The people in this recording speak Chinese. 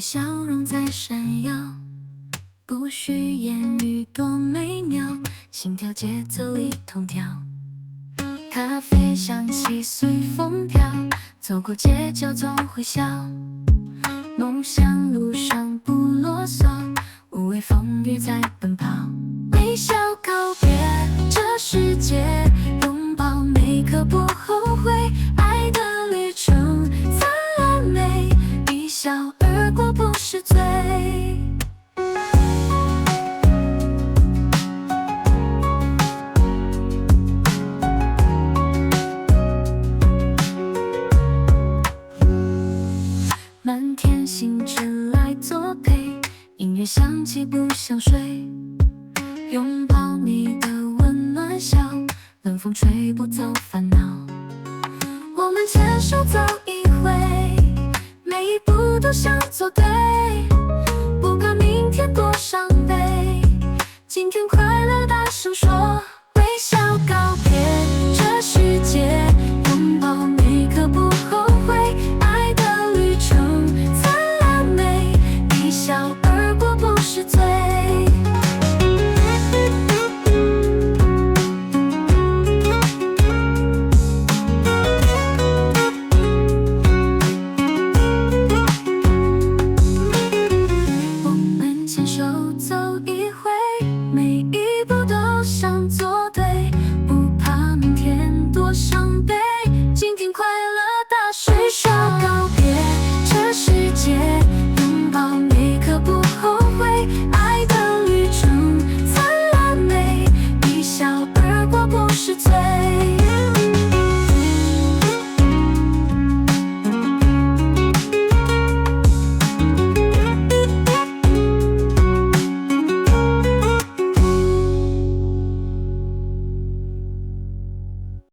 笑容在闪耀，不需言语多美妙，心跳节奏里同调。咖啡香气随风飘，走过街角总会笑。梦想路上不啰嗦，无畏风雨在奔跑。微笑告别这世界，拥抱每个不后悔。爱的旅程灿烂美，一笑而过不是罪。满天星辰来作陪，音乐响起不想睡。拥抱你的温暖笑，冷风吹不走烦恼。我们牵手走一回，每一步都想做对。